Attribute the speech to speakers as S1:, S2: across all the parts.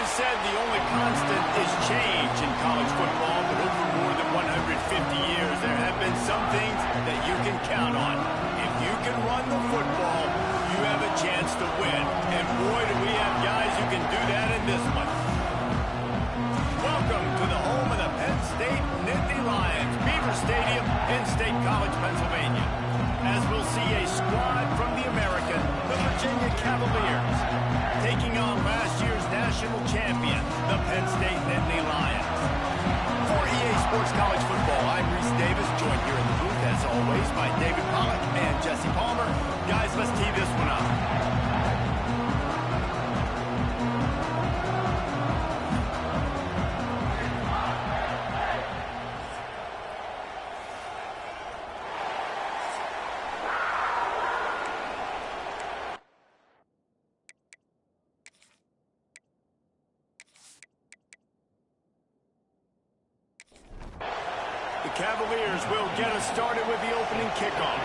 S1: is said the only constant is change in college football, but over more than 150 years, there have been some things that you can count on. If you can run the football, you have a chance to win. And boy, do we have guys who can do that in this one. Welcome to the home of the Penn State Nittany Lions, Beaver Stadium in State College, Pennsylvania. As we'll see a squad from the American, the Virginia Cavaliers, taking on last year's national champion, the Penn State Nittany Lions. For EA Sports College Football, I'm Reese Davis, joined here in the booth, as always, by David Pollack and Jesse Palmer. Guys, let's tee this one up. The Cavaliers will get us started with the opening kickoff.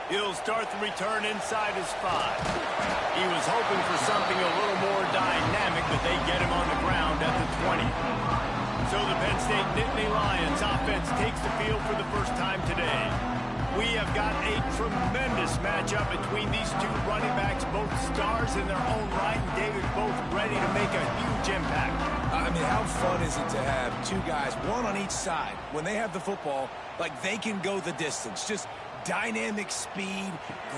S1: He'll start the return inside his 5. He was hoping for something a little more dynamic, but they get him on the ground at the 20. So the Penn State Nittany Lions offense takes the field for the first time today. We have got a tremendous matchup between these two running backs, both stars in their own right, and David, both ready to make a huge impact.
S2: I mean, how fun is it to have two guys, one on each side, when they have the football, like they can go the distance. Just dynamic speed,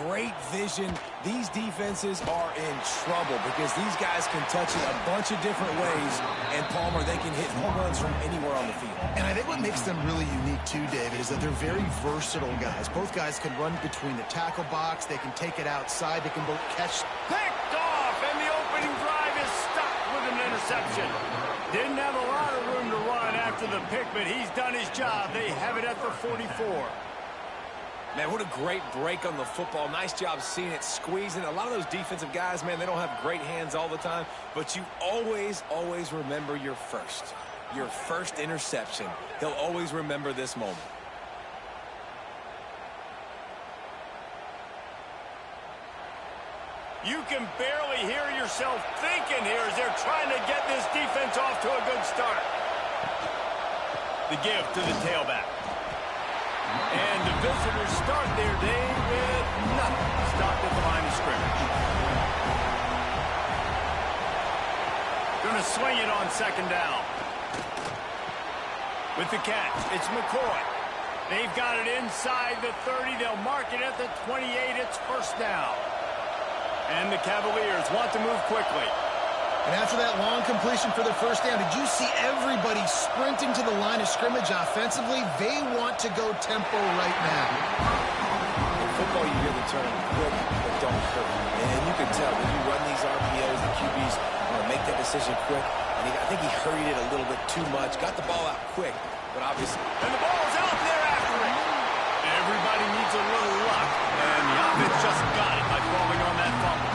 S2: great vision. These defenses are in trouble because these guys can touch it a bunch of different ways, and Palmer, they can hit home runs from anywhere on the field.
S3: And I think what makes them really unique too, David, is that they're very versatile guys. Both guys can run between the tackle box, they can take it outside, they can both catch.
S1: Picked off, and the opening drive is stopped with an interception. Didn't have a lot of room to run after the pick, but he's done his job. They have it at the 44.
S2: Man, what a great break on the football. Nice job seeing it, squeezing. A lot of those defensive guys, man, they don't have great hands all the time, but you always, always remember your first interception. He'll always remember this moment.
S1: You can barely hear yourself thinking here as they're trying to get this defense off to a good start. The give to the tailback. And the visitors start their day with nothing. Stopped at the line of scrimmage. Going to swing it on second down. With the catch, it's McCoy. They've got it inside the 30. They'll mark it at the 28. It's first down. And the Cavaliers want to move quickly.
S3: And after that long completion for the first down, did you see everybody sprinting to the line of scrimmage offensively? They want to go tempo right now.
S2: In football, you hear the term quick, but don't hurry. And you can tell when you run these RPOs, the QBs want to make that decision quick. And I think he hurried it a little bit too much. Got the ball out quick, but obviously.
S1: And the ball's out there after it. Everybody needs a little luck. And the offense just got it by falling on that fumble.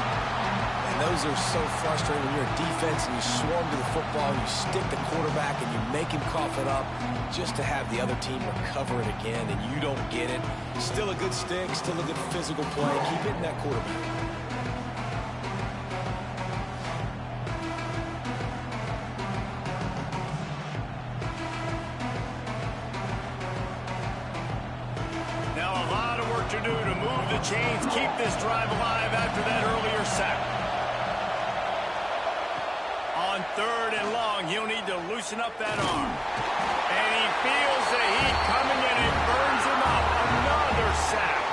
S2: Those are so frustrating when you're a defense and you swarm to the football, you stick the quarterback and you make him cough it up just to have the other team recover it again and you don't get it. Still a good stick, still a good physical play. Keep hitting that quarterback.
S1: Now a lot of work to do to move the chains, keep this drive alive after that earlier sack. On third and long, he'll need to loosen up that arm. And he feels the heat coming and it burns him up. Another sack.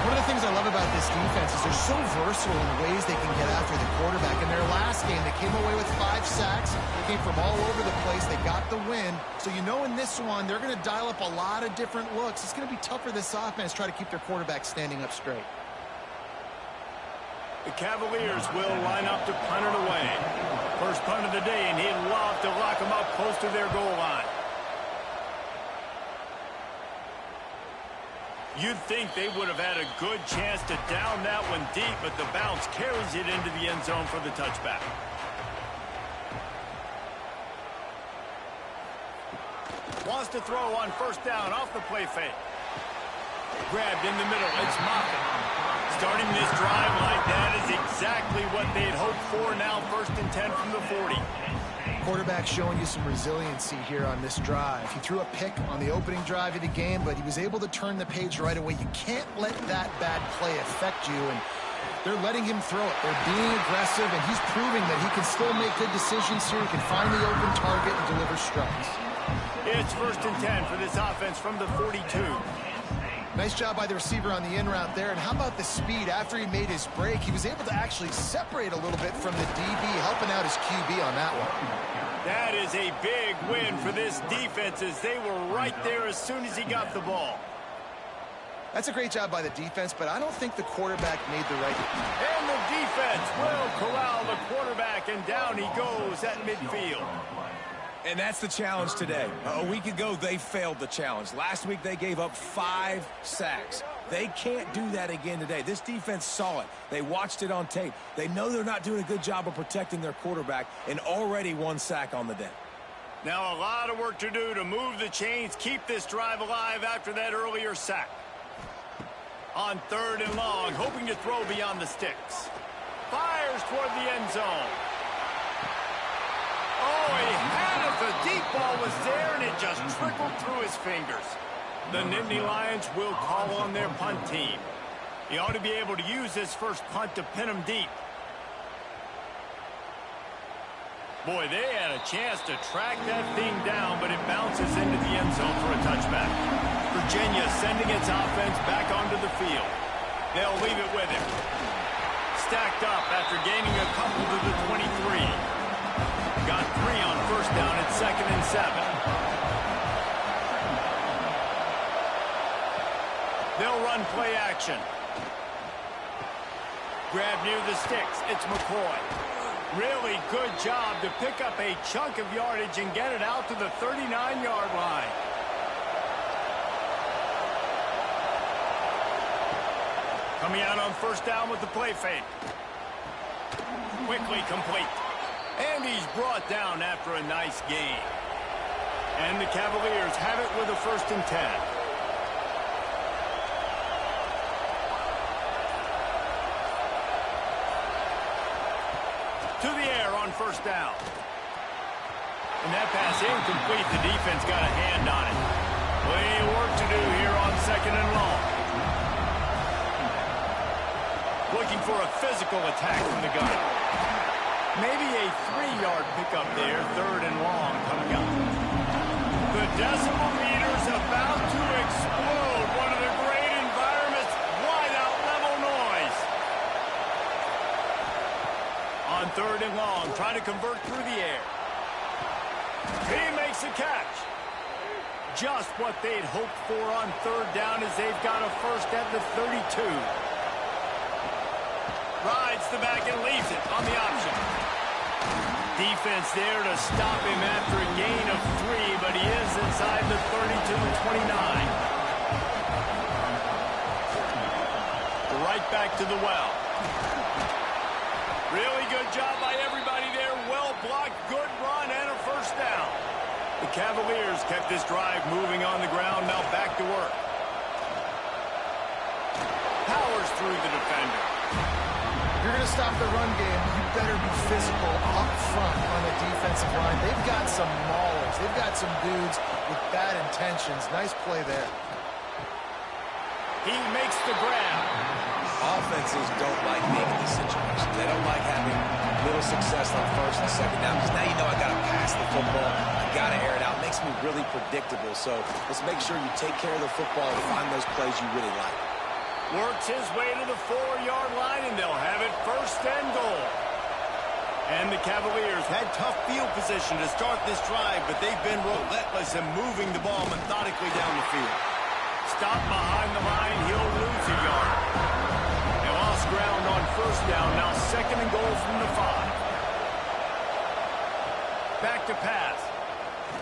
S3: One of the things I love about this defense is they're so versatile in the ways they can get after the quarterback. In their last game, they came away with 5 sacks. They came from all over the place. They got the win. So you know in this one, they're going to dial up a lot of different looks. It's going to be tough for this offense to try to keep their quarterback standing up straight.
S1: The Cavaliers will line up to punt it away. First punt of the day, and he'd love to lock them up close to their goal line. You'd think they would have had a good chance to down that one deep, but the bounce carries it into the end zone for the touchback. Wants to throw on first down off the play fake. Grabbed in the middle. It's Moffitt. Starting this drive like that is exactly what they'd hoped for. Now 1st and 10 from the 40.
S3: Quarterback showing you some resiliency here on this drive. He threw a pick on the opening drive of the game, but he was able to turn the page right away. You can't let that bad play affect you, and they're letting him throw it. They're being aggressive, and he's proving that he can still make good decisions here. He can find the open target and deliver strikes.
S1: It's 1st and 10 for this offense from the 42.
S3: Nice job by the receiver on the in route there. And how about the speed? After he made his break, he was able to actually separate a little bit from the DB, helping out his QB on that one.
S1: That is a big win for this defense, as they were right there as soon as he got the ball.
S3: That's a great job by the defense, but I don't think the quarterback made the right.
S1: And the defense will corral the quarterback, and down he goes at midfield.
S2: And that's the challenge today. A week ago, they failed the challenge. Last week, they gave up 5 sacks. They can't do that again today. This defense saw it. They watched it on tape. They know they're not doing a good job of protecting their quarterback, and already 1 sack on the day.
S1: Now a lot of work to do to move the chains, keep this drive alive after that earlier sack. On 3rd and long, hoping to throw beyond the sticks. Fires toward the end zone. Oh, he had it. The deep ball was there, and it just trickled through his fingers. The Nittany Lions will call on their punt team. He ought to be able to use this first punt to pin him deep. Boy, they had a chance to track that thing down, but it bounces into the end zone for a touchback. Virginia sending its offense back onto the field. They'll leave it with him. Stacked up after gaining a couple to the 23. Got 3 on 1st down at 2nd and 7. They'll run play action. Grab near the sticks. It's McCoy. Really good job to pick up a chunk of yardage and get it out to the 39-yard line. Coming out on 1st down with the play fake. Quickly complete. And he's brought down after a nice gain. And the Cavaliers have it with a 1st and 10. To the air on 1st down. And that pass incomplete. The defense got a hand on it. Plenty of work to do here on 2nd and long. Looking for a physical attack from the gun. Maybe a 3-yard pickup there. 3rd and long coming up. The decibel meter's about to explode. One of the great environments. Wide out level noise. On 3rd and long, trying to convert through the air. He makes a catch. Just what they'd hoped for on 3rd down, as they've got a 1st at the 32. Rides the back and leaves it on the option. Defense there to stop him after a gain of 3, but he is inside the 32-29. Right back to the well. Really good job by everybody there. Well blocked, good run, and a 1st down. The Cavaliers kept this drive moving on the ground. Now back to work. Powers through the defender.
S3: If you're going to stop the run game, you better be physical up front on the defensive line. They've got some maulers. They've got some dudes with bad intentions. Nice play there.
S1: He makes the grab.
S2: Offenses don't like being in this situation. They don't like having little success on 1st and 2nd down, because now you know I got to pass the football. I got to air it out. It makes me really predictable. So let's make sure you take care of the football and find those plays you really like.
S1: Works his way to the 4-yard line, and they'll have it 1st and goal. And the Cavaliers had tough field position to start this drive, but they've been relentless in moving the ball methodically down the field. Stop behind the line, he'll lose a yard. They lost ground on 1st down, now 2nd and goal from the 5. Back to pass.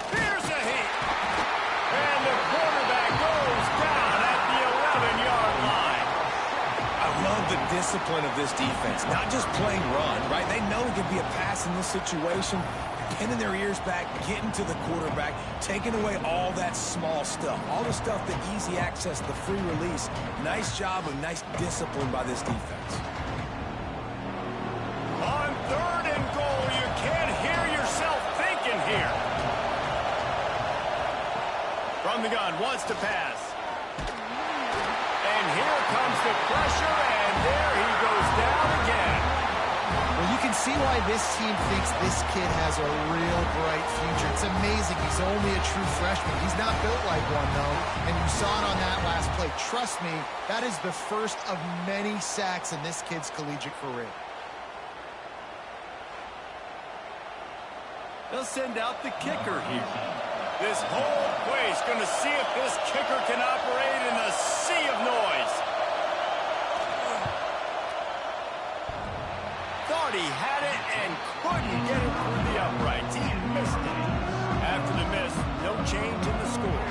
S1: Here's a heat. And the quarterback goes down at the 11-yard line.
S2: I love the discipline of this defense. Not just playing run, right? They know it could be a pass in this situation. Pinning their ears back, getting to the quarterback, taking away all that small stuff. All the stuff, the easy access, the free release. Nice job of nice discipline by this defense.
S1: On 3rd and goal, you can't hear yourself thinking here. From the gun, wants to pass. And here comes the pressure, and there he goes down again.
S3: Well, you can see why this team thinks this kid has a real bright future. It's amazing. He's only a true freshman. He's not built like one, though, and you saw it on that last play. Trust me, that is the first of many sacks in this kid's collegiate career.
S1: They'll send out the kicker here. This whole place going to see if this kicker can operate in a sea of noise. Thought he had it and couldn't get it through the uprights. He missed it. After the miss, no change in the score.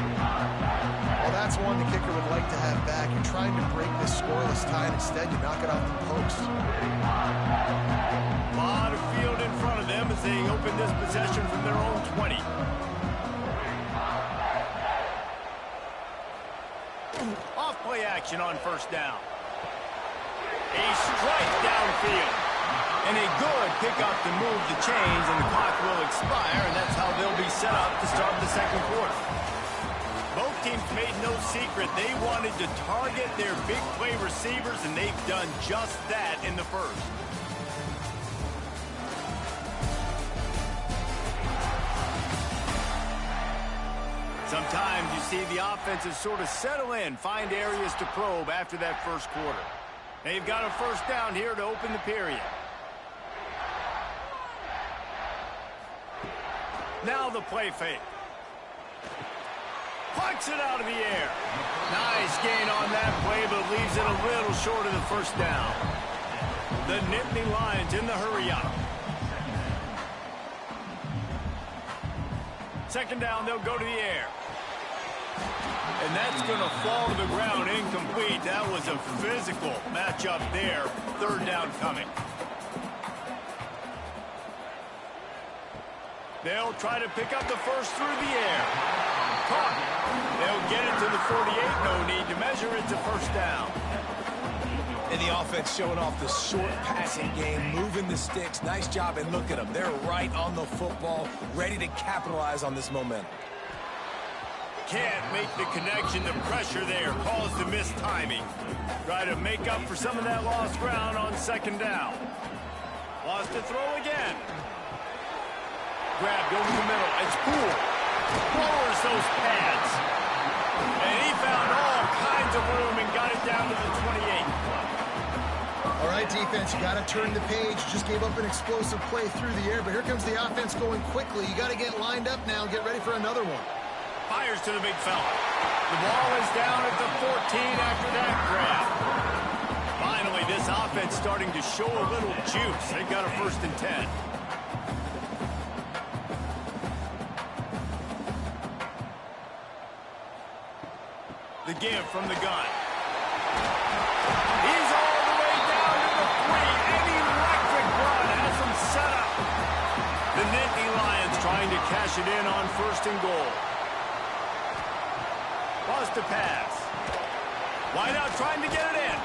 S3: Well, that's one the kicker would like to have back. You're trying to break this scoreless tie, and instead you knock it off the post.
S1: A lot of field in front of them as they open this possession from their own 20. Off play action on 1st down. A strike downfield. And a good pickup to move the chains, and the clock will expire, and that's how they'll be set up to start the 2nd quarter. Both teams made no secret they wanted to target their big play receivers, and they've done just that in the 1st. Sometimes you see the offenses sort of settle in, find areas to probe after that 1st quarter. They've got a 1st down here to open the period. Now the play fake. Pucks it out of the air. Nice gain on that play, but leaves it a little short of the 1st down. The Nittany Lions in the hurry up. 2nd down, they'll go to the air. And that's going to fall to the ground incomplete. That was a physical matchup there. 3rd down coming. They'll try to pick up the 1st through the air. Caught. They'll get it to the 48. No need to measure it to 1st down.
S2: And the offense showing off the short passing game, moving the sticks. Nice job, and look at them. They're right on the football, ready to capitalize on this momentum.
S1: Can't make the connection. The pressure there caused the missed timing. Try to make up for some of that lost ground on 2nd down. Lost to throw again. Grabbed over the middle. It's Poole. Lowers those pads. And he found all kinds of room and got it down to the 28.
S3: All right, defense, you got to turn the page. Just gave up an explosive play through the air, but here comes the offense going quickly. You got to get lined up now and get ready for another one.
S1: Fires to the big fella. The ball is down at the 14 after that grab. Finally, this offense starting to show a little juice. They've got a 1st and 10. The give from the gun. He's all the way down to the 3. An electric run has him set up. The Nittany Lions trying to cash it in on 1st and goal. Lost to pass. Wide out trying to get it in.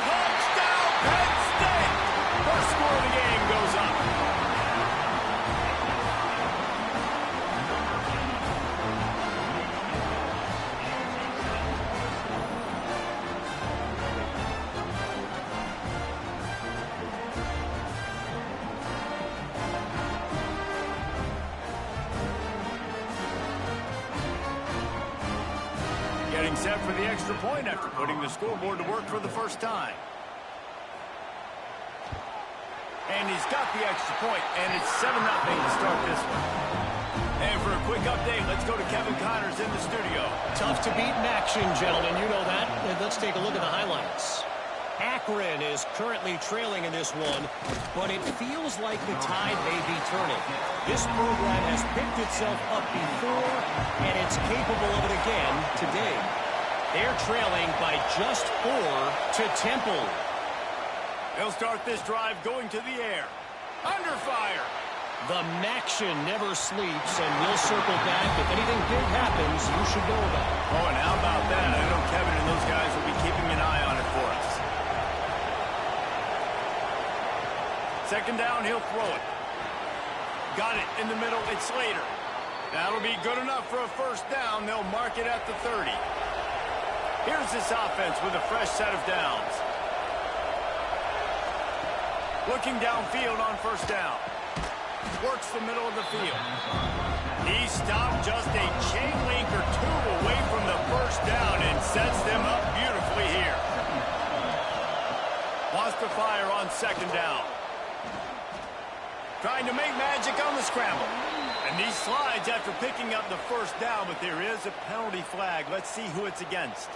S1: Touchdown, Penn State! 1st score of the game goes up. Getting set for the extra point after putting the scoreboard to work for the 1st time. And he's got the extra point, and it's 7-0 to start this one. And for a quick update, let's go to Kevin Connors in the studio.
S4: Tough to beat in action, gentlemen. You know that. And let's take a look at the highlights. Akron is currently trailing in this one, but it feels like the tide may be turning. This program has picked itself up before, and it's capable of it again today. They're trailing by just 4 to Temple.
S1: They'll start this drive going to the air. Under fire.
S4: The action never sleeps, and we'll circle back. If anything big happens, you should know about it.
S1: Oh, and how about that? I know Kevin and those guys will be keeping an eye on it for us. Second down, he'll throw it. Got it in the middle. It's Slater. That'll be good enough for a first down. They'll mark it at the 30. Here's this offense with a fresh set of downs. Looking downfield on first down. Works the middle of the field. He stopped just a chain link or two away from the first down and sets them up beautifully here. Wants to fire on second down. Trying to make magic on the scramble. And he slides after picking up the first down, but there is a penalty flag. Let's see who it's against.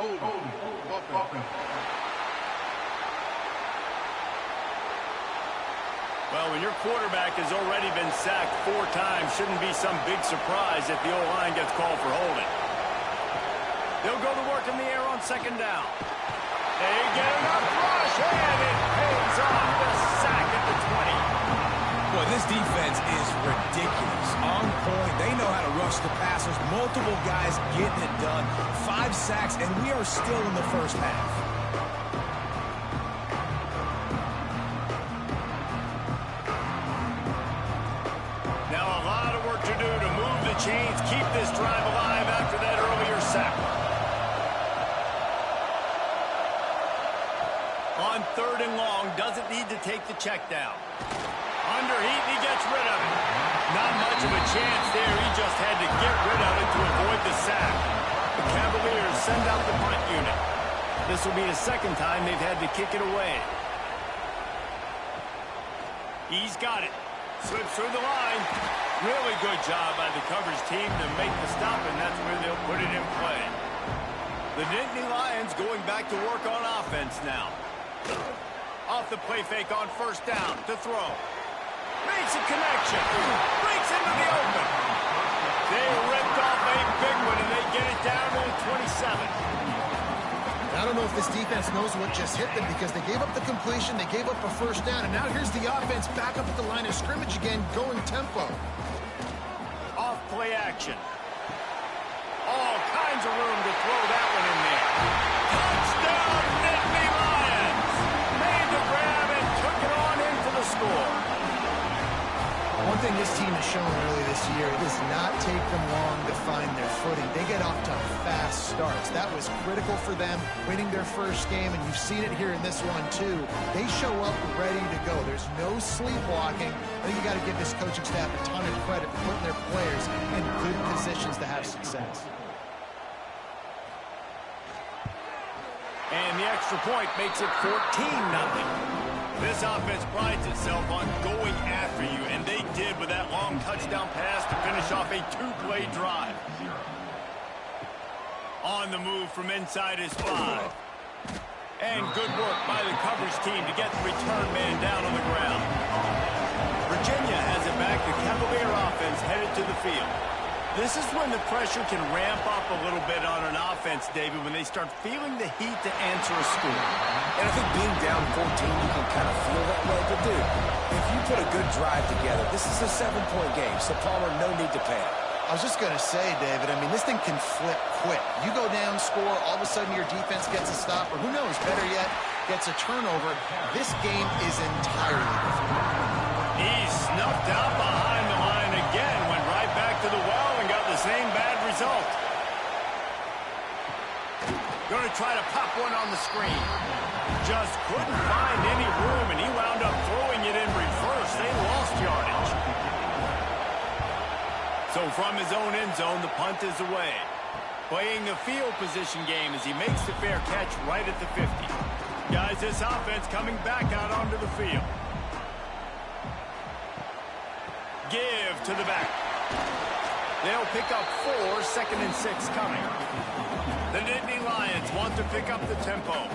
S1: Well, when your quarterback has already been sacked 4 times, shouldn't be some big surprise if the O-line gets called for holding. They'll go to work in the air on second down. They get enough rush, and it pays off the sack at the 20.
S2: Boy, this defense is ridiculous. On point. They know how to rush the passers. Multiple guys getting it done. 5 sacks, and we are still in the first half.
S1: Now a lot of work to do to move the chains, keep this drive alive after that earlier sack. On third and long, doesn't need to take the check down. Under heat, he gets rid of it. Not much of a chance there. He just had to get rid of it to avoid the sack. The Cavaliers send out the punt unit. This will be the second time they've had to kick it away. He's got it. Slips through the line. Really good job by the coverage team to make the stop, and that's where they'll put it in play. The Nittany Lions going back to work on offense now. Off the play fake on first down to throw. Makes a connection. Breaks into the open. They ripped off a big one, and they get it down to the 27.
S3: I don't know if this defense knows what just hit them because they gave up the completion, they gave up a first down, and now here's the offense back up at the line of scrimmage again, going tempo.
S1: Off play action. All kinds of room to throw that one in there. Touchdown, Nittany Lions! Made the grab and took it on in for the score.
S3: One thing this team has shown early this year, it does not take them long to find their footing. They get off to fast starts. That was critical for them, winning their first game, and you've seen it here in this one too. They show up ready to go. There's no sleepwalking. I think you got to give this coaching staff a ton of credit for putting their players in good positions to have success.
S1: And the extra point makes it 14-0. This offense prides itself on going after you, and they did with that long touchdown pass to finish off a 2-play drive. On the move from inside his 5. And good work by the coverage team to get the return man down on the ground. Virginia has it back. The Cavalier offense headed to the field. This is when the pressure can ramp up a little bit on an offense, David, when they start feeling the heat to answer a score.
S2: And I think being down 14, you can kind of feel that way. But, dude, if you put a good drive together, this is a 7-point game, so Palmer, no need to panic.
S3: I was just going to say, David, I mean, this thing can flip quick. You go down, score, all of a sudden your defense gets a stop, or who knows, better yet, gets a turnover. This game is entirely different.
S1: He's snuffed out behind the line again, went right back to the well and got the same bad result. Going to try to pop one on the screen. Just couldn't find any room, and he wound up throwing it in reverse. They lost yardage. So from his own end zone, the punt is away. Playing a field position game as he makes the fair catch right at the 50. Guys, this offense coming back out onto the field. Give to the back. They'll pick up 4, 2nd and 6 coming. The Nittany Lions want to pick up the tempo.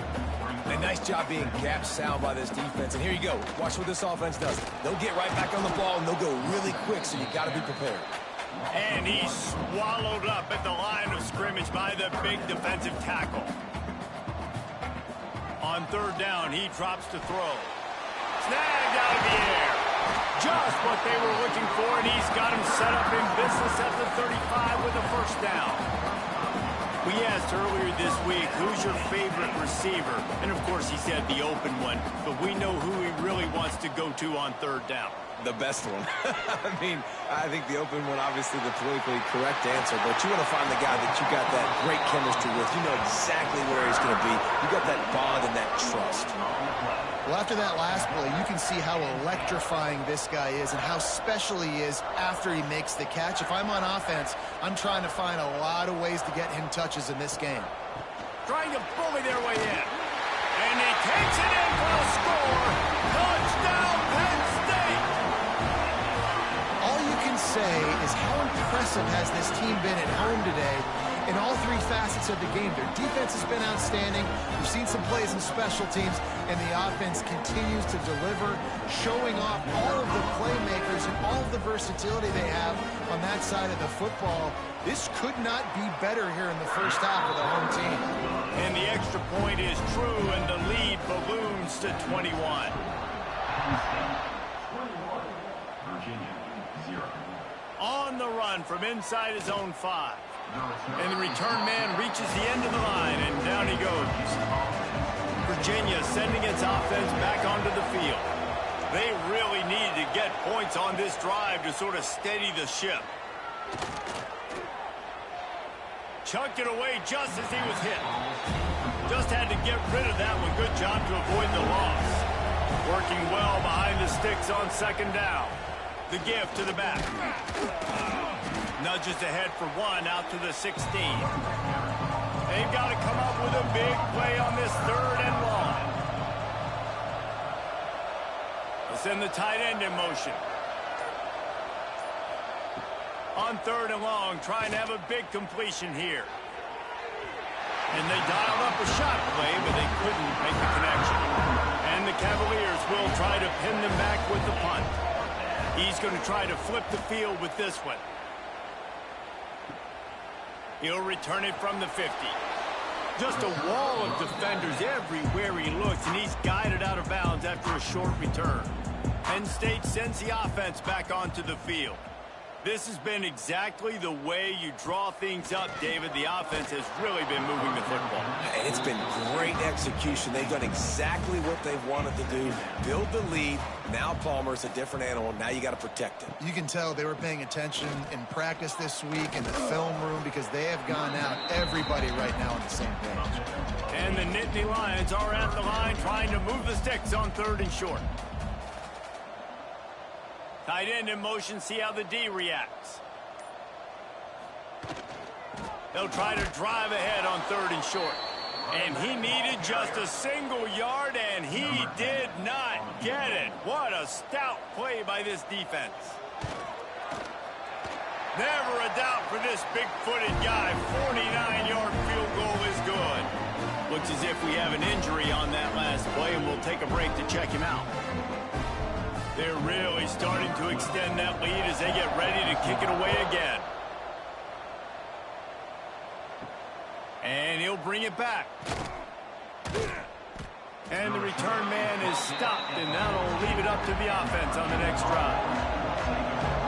S2: A nice job being gap sound by this defense. And here you go. Watch what this offense does. They'll get right back on the ball, and they'll go really quick, so you got to be prepared.
S1: And he's swallowed up at the line of scrimmage by the big defensive tackle. On third down, he drops to throw. snagged out of the air. Just what they were looking for, and he's got him set up in business at the 35 with a first down. We asked earlier this week, who's your favorite receiver? And, of course, he said the open one, but we know who he really wants to go to on third down.
S2: The best one. I mean, I think the open one, obviously the politically correct answer, but you want to find the guy that you got that great chemistry with. You know exactly where he's going to be. You got that bond and that trust.
S3: Well, after that last play, you can see how electrifying this guy is and how special he is after he makes the catch. If I'm on offense, I'm trying to find a lot of ways to get him touches in this game.
S1: Trying to bully their way in. And he takes it in for a score. Touchdown, Penn State!
S3: All you can say is how impressive has this team been at home today in all three facets of the game. Their defense has been outstanding. We've seen some plays in special teams, and the offense continues to deliver, showing off all of the playmakers and all of the versatility they have on that side of the football. This could not be better here in the first half of the home team.
S1: And the extra point is true, and the lead balloons to 21. On the run from inside his own 5. And the return man reaches the end of the line, and down he goes. Virginia sending its offense back onto the field. They really needed to get points on this drive to sort of steady the ship. Chucked it away just as he was hit. Just had to get rid of that one. Good job to avoid the loss. Working well behind the sticks on second down. The give to the back. Nudges ahead for 1 out to the 16. They've got to come up with a big play on this third and long. They'll send the tight end in motion. On third and long, trying to have a big completion here. And they dialed up a shot play, but they couldn't make the connection. And the Cavaliers will try to pin them back with the punt. He's going to try to flip the field with this one. He'll return it from the 50. Just a wall of defenders everywhere he looks, and he's guided out of bounds after a short return. Penn State sends the offense back onto the field. This has been exactly the way you draw things up, David. The offense has really been moving the football.
S2: It's been great execution. They've done exactly what they've wanted to do. Build the lead. Now Palmer's a different animal. Now you got to protect him.
S3: You can tell they were paying attention in practice this week in the film room because they have gone out, everybody right now on the same page.
S1: And the Nittany Lions are at the line trying to move the sticks on third and short. Tight end in motion, see how the D reacts. They'll try to drive ahead on third and short. And he needed just a single yard, and he did not get it. What a stout play by this defense. Never a doubt for this big-footed guy. 49-yard field goal is good. Looks as if we have an injury on that last play, and we'll take a break to check him out. They're really starting to extend that lead as they get ready to kick it away again. And he'll bring it back. And the return man is stopped, and that'll leave it up to the offense on the next drive.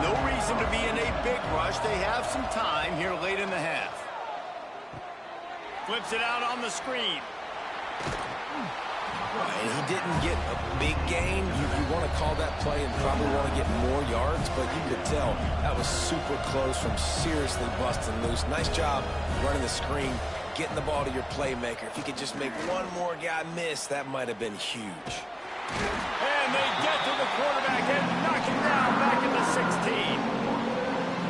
S1: No reason to be in a big rush. They have some time here late in the half. Flips it out on the screen.
S2: And he didn't get a big gain. You want to call that play and probably want to get more yards, but you could tell that was super close from seriously busting loose. Nice job running the screen, getting the ball to your playmaker. If you could just make one more guy miss, that might have been huge.
S1: And they get to the quarterback and knock him down back in the 16.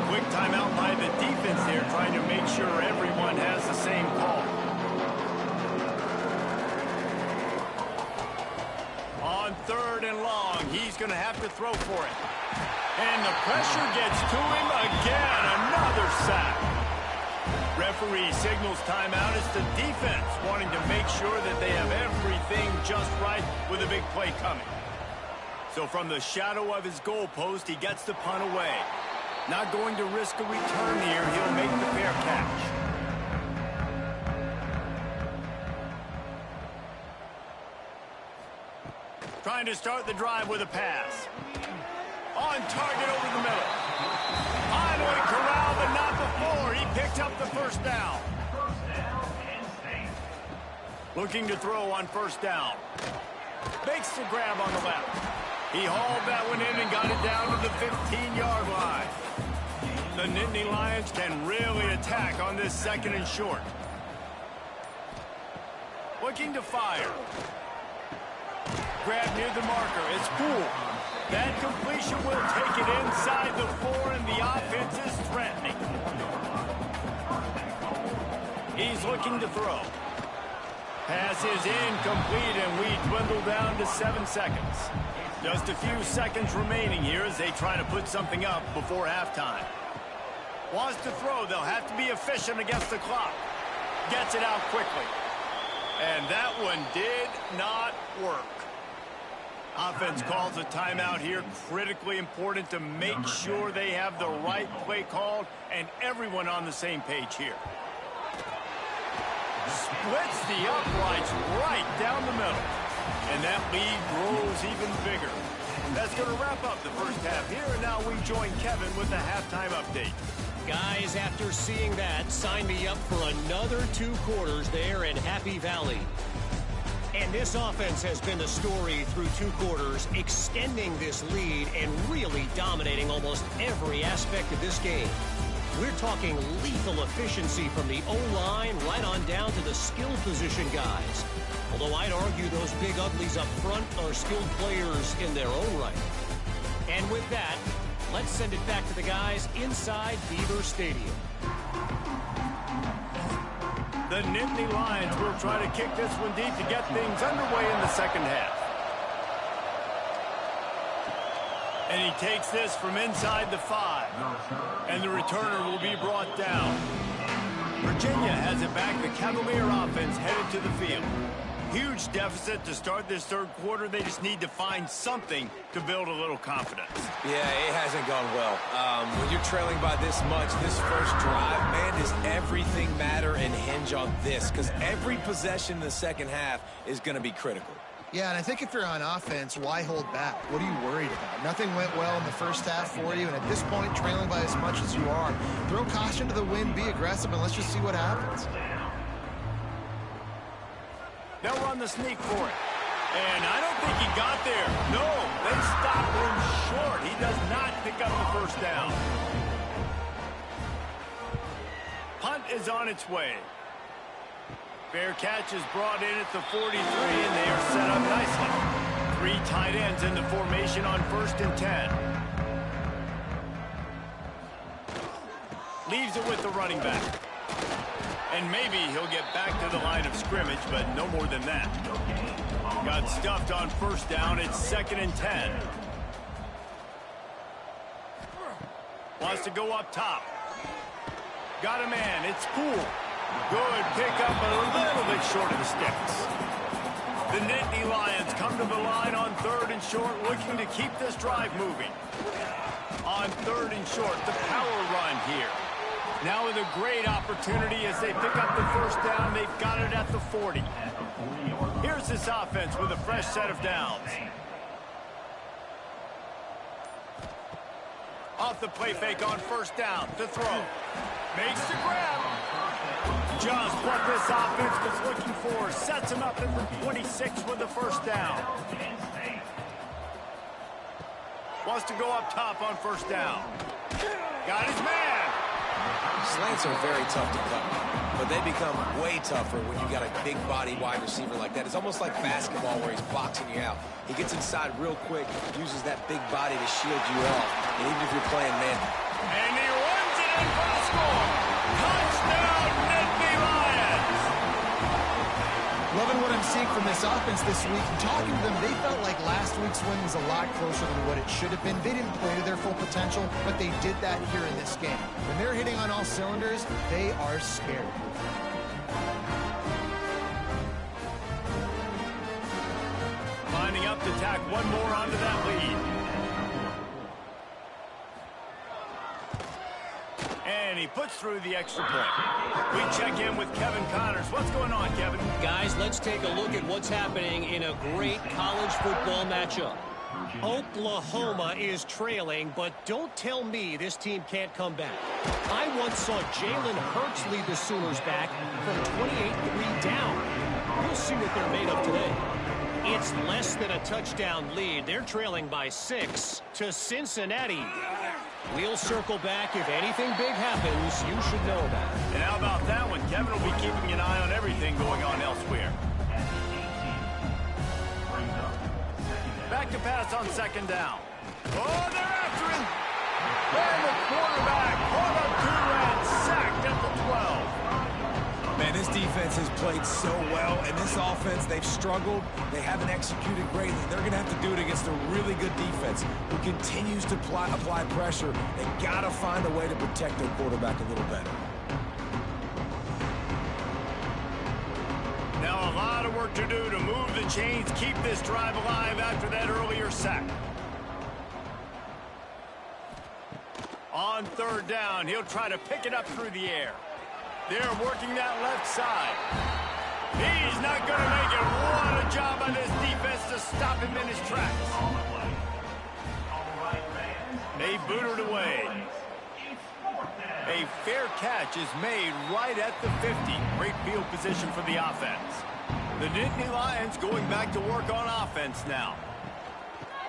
S1: Quick timeout by the defense there, trying to make sure everyone has the same call. On third and long, he's going to have to throw for it. And the pressure gets to him again. Another sack. Referee signals timeout. It's the defense wanting to make sure that they have everything just right with a big play coming. So from the shadow of his goalpost, he gets the punt away. Not going to risk a return here. He'll make the fair catch. trying to start the drive with a pass. On target over the middle. Finally corralled, but not before. He picked up the first down. Looking to throw on first down. Makes the grab on the left. He hauled that one in and got it down to the 15-yard line. The Nittany Lions can really attack on this second and short. Looking to fire. Grab near the marker. It's cool. That completion will take it inside the 4, and the offense is threatening. He's looking to throw. Pass is incomplete, and we dwindle down to 7 seconds. Just a few seconds remaining here as they try to put something up before halftime. Wants to throw. They'll have to be efficient against the clock. Gets it out quickly. And that one did not work. Offense calls a timeout here. Critically important to make sure they have the right play called and everyone on the same page here. Splits the uprights right down the middle. And that lead grows even bigger. That's going to wrap up the first half here. And now we join Kevin with the halftime update.
S4: Guys, after seeing that, sign me up for another 2 quarters there in Happy Valley. And this offense has been the story through 2 quarters, extending this lead and really dominating almost every aspect of this game. We're talking lethal efficiency from the O-line right on down to the skill position guys. Although I'd argue those big uglies up front are skilled players in their own right. And with that, let's send it back to the guys inside Beaver Stadium.
S1: The Nittany Lions will try to kick this one deep to get things underway in the second half. And he takes this from inside the 5. And the returner will be brought down. Virginia has it back. The Cavalier offense headed to the field. Huge deficit to start this third quarter. They just need to find something to build a little confidence.
S2: Yeah, it hasn't gone well. When you're trailing by this much, this first drive, man, does everything matter and hinge on this? Because every possession in the second half is going to be critical.
S3: Yeah, and I think if you're on offense, why hold back? What are you worried about? Nothing went well in the first half for you, and at this point, trailing by as much as you are, throw caution to the wind, be aggressive, and let's just see what happens.
S1: They'll run the sneak for it. And I don't think he got there. No, they stopped him short. He does not pick up the first down. Punt is on its way. Fair catch is brought in at the 43, and they are set up nicely. 3 tight ends in the formation on 1st and 10. Leaves it with the running back. And maybe he'll get back to the line of scrimmage, but no more than that. Got stuffed on first down. It's 2nd and 10. Wants to go up top. Got a man. It's cool. Good pickup, but a little bit short of the sticks. The Nittany Lions come to the line on 3rd and short, looking to keep this drive moving. On 3rd and short, the power run here. Now with a great opportunity as they pick up the first down. They've got it at the 40. Here's this offense with a fresh set of downs. Off the play fake on first down to throw. Makes the grab. Just what this offense was looking for. Sets him up at the 26 with the first down. Wants to go up top on first down. Got his man.
S2: Slants are very tough to cover, but they become way tougher when you got a big body wide receiver like that. It's almost like basketball where he's boxing you out. He gets inside real quick, uses that big body to shield you off, and even if you're playing man.
S1: And he runs it in for the score. Touchdown, Nittany Lions.
S3: Loving what I'm seeing from this offense this week. Talking to them, they felt like last week's win was a lot closer than what it should have been. They didn't play to their full potential, but they did that here in this game. When they're hitting on all cylinders, they are scared.
S1: Lining up to tack one more onto that lead. And he puts through the extra point. We check in with Kevin Connors. What's going on, Kevin?
S4: Guys, let's take a look at what's happening in a great college football matchup. Oklahoma is trailing, but don't tell me this team can't come back. I once saw Jalen Hurts lead the Sooners back from 28-3 down. We'll see what they're made of today. It's less than a touchdown lead. They're trailing by 6 to Cincinnati. We'll circle back. If anything big happens, you should know about it.
S1: And how about that one? Kevin will be keeping an eye on everything going on elsewhere. Back to pass on second down. Oh, they're after him. And the quarterback caught up to and sacked at the 12.
S2: Man, this defense has played so well, and this offense, they've struggled. They haven't executed greatly. They're going to have to do it against a really good defense who continues to apply pressure. They got to find a way to protect their quarterback a little better.
S1: Now a lot of work to do to move the chains, keep this drive alive after that earlier sack. On third down, he'll try to pick it up through the air. They're working that left side. He's not going to make it. What a job by this defense to stop him in his tracks. They boot it away. A fair catch is made right at the 50. Great field position for the offense. The Nittany Lions going back to work on offense now.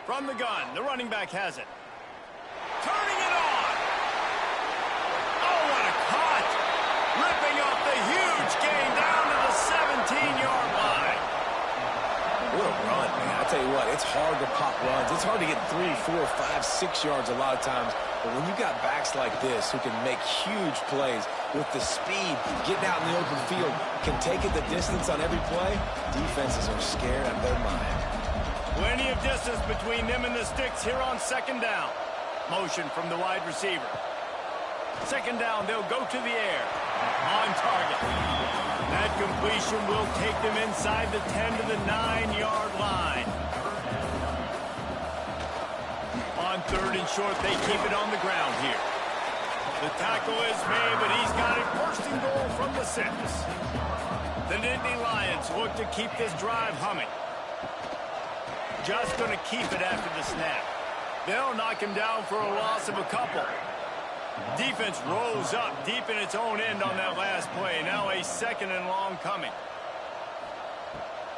S1: From the gun, the running back has it. Turning it on. Oh, what a cut. Ripping off the huge gain down to the 17-yard line.
S2: What a run, man. I tell you what, it's hard to pop runs. It's hard to get 3, 4, 5, 6 yards a lot of times. But when you got backs like this who can make huge plays with the speed, getting out in the open field, can take it the distance on every play, defenses are scared out of their mind.
S1: Plenty of distance between them and the sticks here on second down. Motion from the wide receiver. Second down, they'll go to the air. On target. That completion will take them inside the 10 to the 9-yard line. On third and short, they keep it on the ground here. The tackle is made, but he's got it first and goal from the 6. The Nittany Lions look to keep this drive humming. Just going to keep it after the snap. They'll knock him down for a loss of a couple. Defense rolls up deep in its own end on that last play. Now a second and long coming.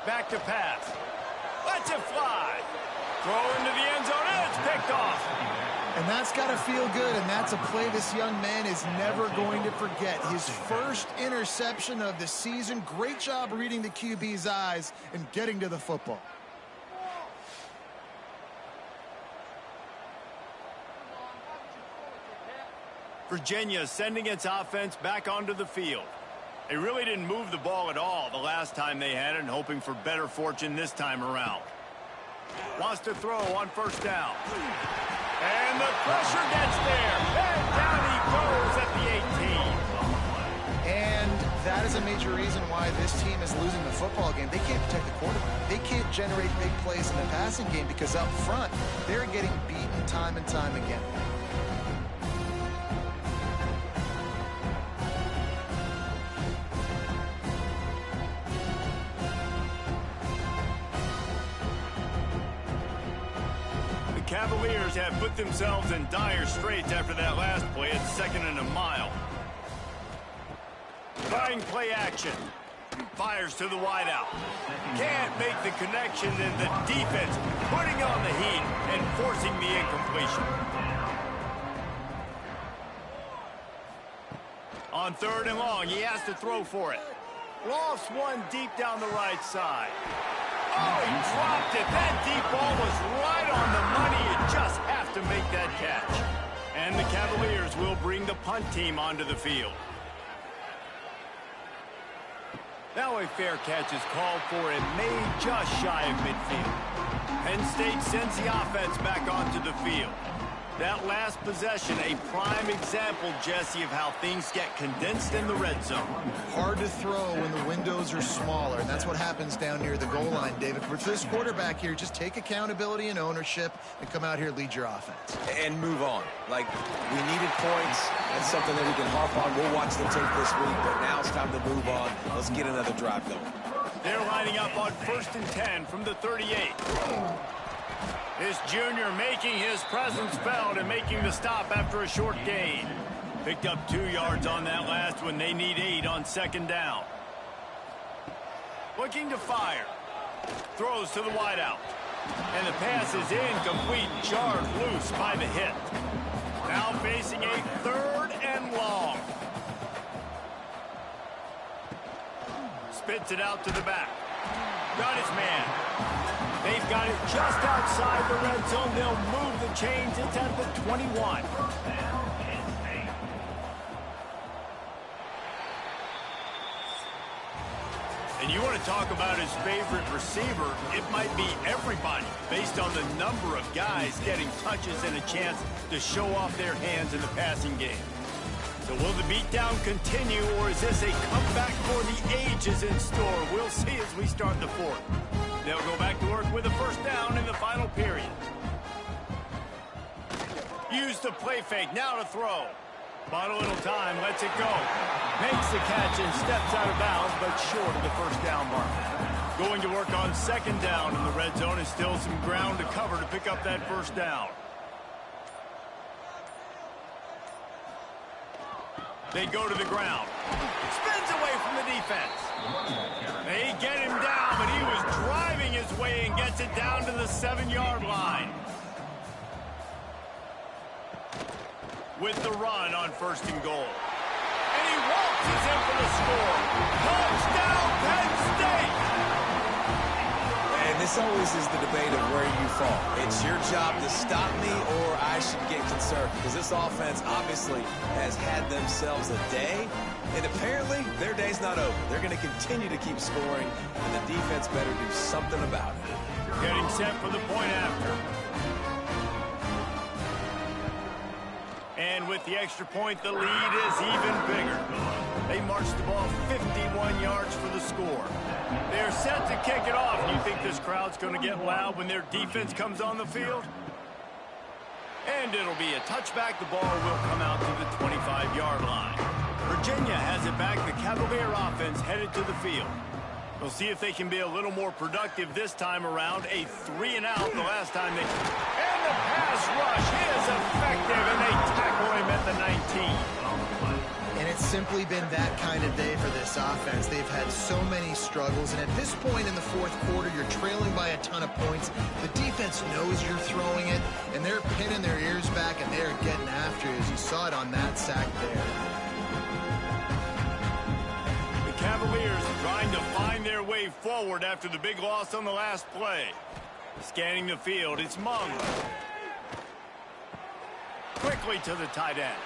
S1: Back to pass. Lets it fly. Throw into the end zone, and it's picked off.
S3: And that's got to feel good, and that's a play this young man is never going to forget. His first interception of the season. Great job reading the QB's eyes and getting to the football.
S1: Virginia sending its offense back onto the field. They really didn't move the ball at all the last time they had it, and hoping for better fortune this time around. Wants to throw on first down. And the pressure gets there. And down he goes at the 18.
S3: And that is a major reason why this team is losing the football game. They can't protect the quarterback. They can't generate big plays in the passing game because up front, they're getting beaten time and time again.
S1: Cavaliers have put themselves in dire straits after that last play at second and a mile. Trying play action. Fires to the wideout. Can't make the connection, and the defense putting on the heat and forcing the incompletion. On third and long, he has to throw for it. Lofts one deep down the right side. Oh, he dropped it. That deep ball was right on the money. You just have to make that catch. And the Cavaliers will bring the punt team onto the field. Now a fair catch is called for and made just shy of midfield. Penn State sends the offense back onto the field. That last possession, a prime example, Jesse, of how things get condensed in the red zone.
S3: Hard to throw when the windows are smaller, and that's what happens down near the goal line, David. For this quarterback here, just take accountability and ownership and come out here and lead your offense.
S2: And move on. Like, we needed points. That's something that we can harp on. We'll watch the tape this week, but now it's time to move on. Let's get another drive going.
S1: They're lining up on 1st and 10 from the 38. This junior making his presence felt and making the stop after a short gain. Picked up 2 yards on that last one. They need 8 on 2nd down. Looking to fire. Throws to the wideout. And the pass is incomplete, jarred loose by the hit. Now facing a 3rd and long. Spits it out to the back. Got his man. They've got it just outside the red zone. They'll move the chains. It's at the 21. And you want to talk about his favorite receiver, it might be everybody based on the number of guys getting touches and a chance to show off their hands in the passing game. So will the beatdown continue, or is this a comeback for the ages in store? We'll see as we start the 4th. They'll go back to work with a 1st down in the final period. Use the play fake, now to throw. Bought a little time, lets it go. Makes the catch and steps out of bounds, but short of the 1st down mark. Going to work on 2nd down in the red zone, and still some ground to cover to pick up that 1st down. They go to the ground. Spins away from the defense. They get him down, but he was driving his way and gets it down to the 7-yard line. With the run on 1st and goal. And he waltzes in for the score. Touchdown, Penn State!
S2: And this always is the debate of where you fall. It's your job to stop me, or I should get concerned. Because this offense obviously has had themselves a day. And apparently, their day's not over. They're going to continue to keep scoring, and the defense better do something about it.
S1: Getting set for the point after. And with the extra point, the lead is even bigger. They march the ball 51 yards for the score. They're set to kick it off. Do you think this crowd's going to get loud when their defense comes on the field? And it'll be a touchback. The ball will come out to the 25-yard line. Virginia has it back. The Cavalier offense headed to the field. We'll see if they can be a little more productive this time around. A 3-and-out the last time they... And the pass rush is effective, and they tackle him at the 19.
S3: And it's simply been that kind of day for this offense. They've had so many struggles, and at this point in the 4th quarter, you're trailing by a ton of points. The defense knows you're throwing it, and they're pinning their ears back, and they're getting after you, as you saw it on that sack there.
S1: Cavaliers trying to find their way forward after the big loss on the last play. Scanning the field, it's Mung. Quickly to the tight end.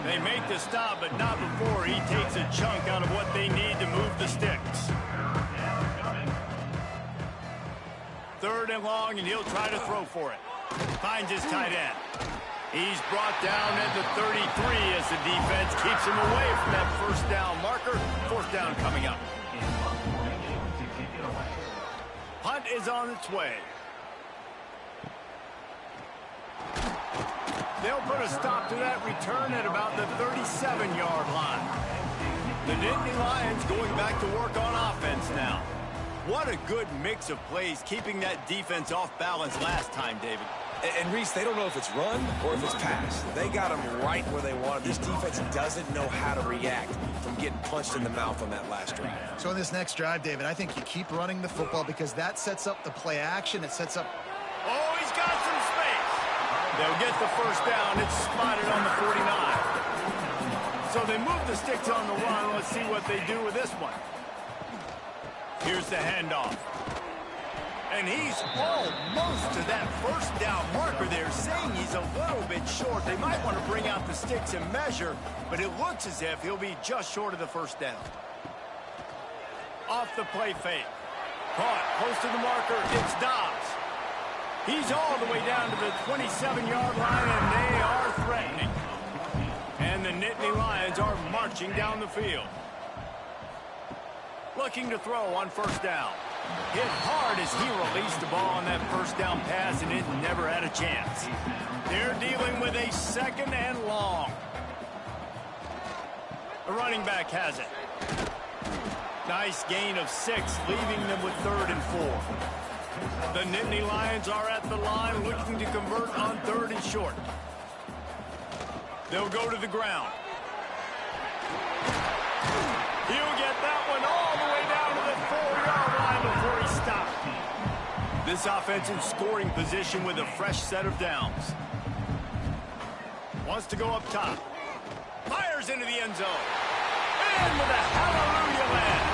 S1: They make the stop, but not before he takes a chunk out of what they need to move the sticks. 3rd and long, and he'll try to throw for it. Finds his tight end. He's brought down at the 33 as the defense keeps him away from that 1st down marker. 4th down coming up. Punt is on its way. They'll put a stop to that return at about the 37-yard line. The Nittany Lions going back to work on offense now. What a good mix of plays, keeping that defense off balance last time, David.
S2: And Reese, they don't know if it's run or if it's pass. They got them right where they want it. This defense doesn't know how to react from getting punched in the mouth on that last drive.
S3: So in this next drive, David, I think you keep running the football because that sets up the play action. It sets up...
S1: Oh, he's got some space. They'll get the 1st down. It's spotted on the 49. So they move the sticks on the run. Let's see what they do with this one. Here's the handoff. And he's almost to that 1st down marker there, saying he's a little bit short. They might want to bring out the sticks and measure, but it looks as if he'll be just short of the 1st down. Off the play fake. Caught close to the marker. It's Dobbs. He's all the way down to the 27-yard line, and they are threatening. And the Nittany Lions are marching down the field. Looking to throw on first down. Hit hard as he released the ball on that first down pass, and it never had a chance. They're dealing with a second and long. The running back has it. Nice gain of 6, leaving them with 3rd and 4. The Nittany Lions are at the line looking to convert on 3rd and short. They'll go to the ground. He'll get that one all the way down to the 4-yard line before he stopped. This offense in scoring position with a fresh set of downs. Wants to go up top. Fires into the end zone. And with a hallelujah land.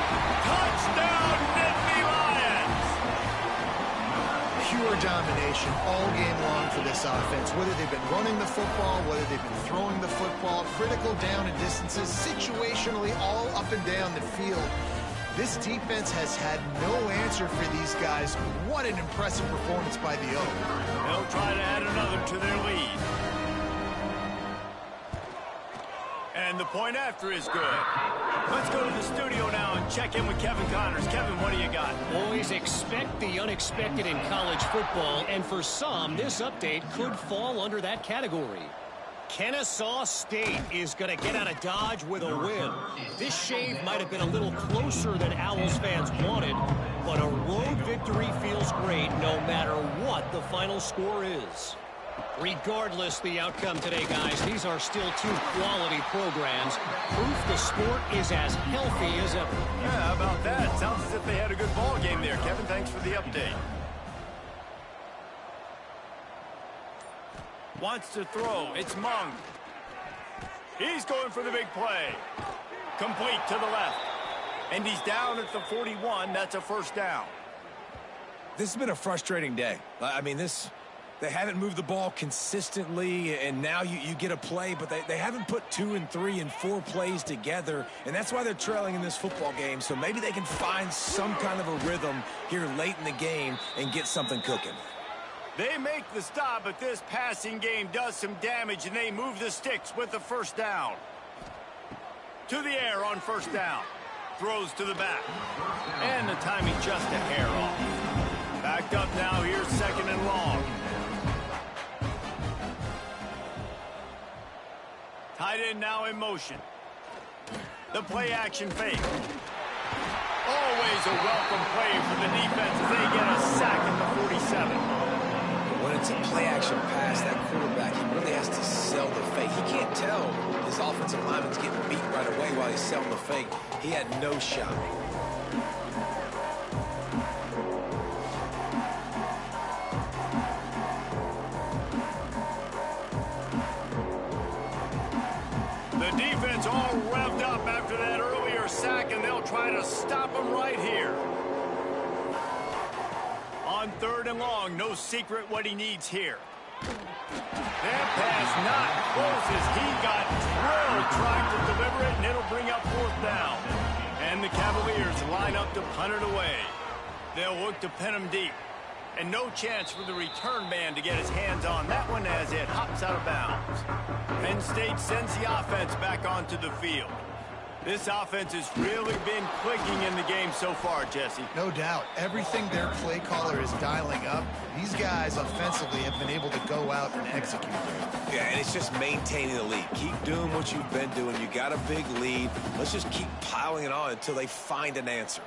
S1: Touchdown, Nittany Lions!
S3: Pure domination all game long for this offense. Whether they've been running the football, whether they've been throwing the football, critical down and distances, situationally all up and down the field. This defense has had no answer for these guys. What an impressive performance by the O.
S1: They'll try to add another to their lead. And the point after is good. Let's go to the studio now and check in with Kevin Connors. Kevin, what do you got?
S4: Always expect the unexpected in college football, and for some, this update could fall under that category. Kennesaw State is going to get out of Dodge with a win. This shave might have been a little closer than Owls fans wanted, but a road victory feels great no matter what the final score is. Regardless the outcome today, guys, these are still 2 quality programs. Proof the sport is as healthy as ever.
S1: Yeah, how about that? Sounds as if they had a good ball game there. Kevin, thanks for the update. Wants to throw. It's Mung. He's going for the big play. Complete to the left. And he's down at the 41. That's a first down.
S2: This has been a frustrating day. I mean, they haven't moved the ball consistently, and now you get a play, but they haven't put 2 and 3 and 4 plays together, and that's why they're trailing in this football game. So maybe they can find some kind of a rhythm here late in the game and get something cooking.
S1: They make the stop, but this passing game does some damage, and they move the sticks with the first down. To the air on first down. Throws to the back. And the timing just a hair off. Backed up now, here's 2nd and long. Tight end now in motion. The play action fake. Always a welcome play for the defense as they get a sack at the 47.
S2: When it's a play-action pass, that quarterback, he really has to sell the fake. He can't tell his offensive lineman's getting beat right away while he's selling the fake. He had no shot.
S1: The defense all revved up after that earlier sack, and they'll try to stop him right here. On 3rd and long, no secret what he needs here. That pass not close as he got drilled trying to deliver it, and it'll bring up 4th down. And the Cavaliers line up to punt it away. They'll look to pin him deep. And no chance for the return man to get his hands on that one as it hops out of bounds. Penn State sends the offense back onto the field. This offense has really been clicking in the game so far, Jesse.
S3: No doubt. Everything their play caller is dialing up, these guys offensively have been able to go out and execute.
S2: Yeah, and it's just maintaining the lead. Keep doing what you've been doing. You got a big lead. Let's just keep piling it on until they find an answer.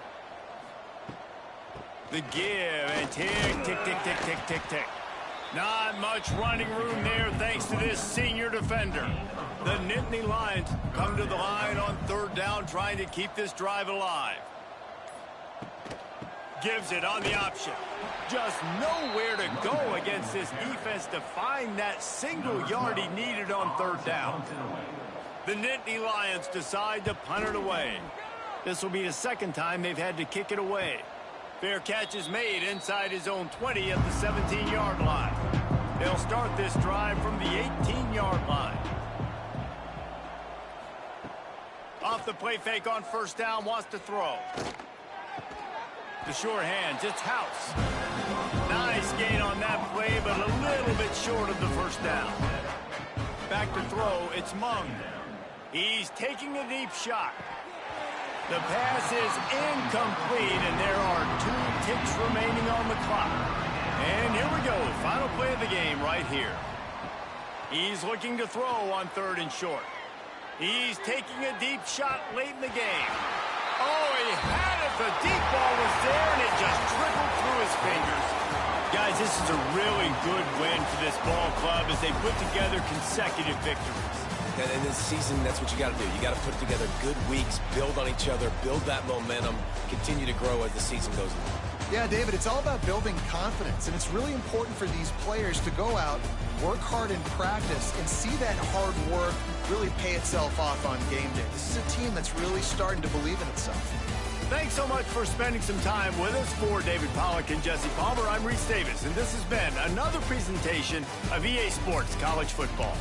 S1: The give and tick, tick, tick, tick, tick, tick, tick. Not much running room there thanks to this senior defender. The Nittany Lions come to the line on 3rd down trying to keep this drive alive. Gives it on the option. Just nowhere to go against this defense to find that single yard he needed on 3rd down. The Nittany Lions decide to punt it away. This will be the 2nd time they've had to kick it away. Fair catch is made inside his own 20 at the 17-yard line. They'll start this drive from the 18-yard line. Off the play fake on 1st down, wants to throw. The short hands, it's House. Nice gain on that play, but a little bit short of the first down. Back to throw, it's Mung. He's taking a deep shot. The pass is incomplete, and there are 2 ticks remaining on the clock. And here we go, final play of the game right here. He's looking to throw on 3rd and short. He's taking a deep shot late in the game. Oh, he had it. The deep ball was there, and it just trickled through his fingers. Guys, this is a really good win for this ball club as they put together consecutive victories.
S2: And in this season, that's what you got to do. You got to put together good weeks, build on each other, build that momentum, continue to grow as the season goes on.
S3: Yeah, David, it's all about building confidence, and it's really important for these players to go out, work hard in practice, and see that hard work really pay itself off on game day. This is a team that's really starting to believe in itself.
S1: Thanks so much for spending some time with us. For David Pollack and Jesse Palmer, I'm Reese Davis, and this has been another presentation of EA Sports College Football.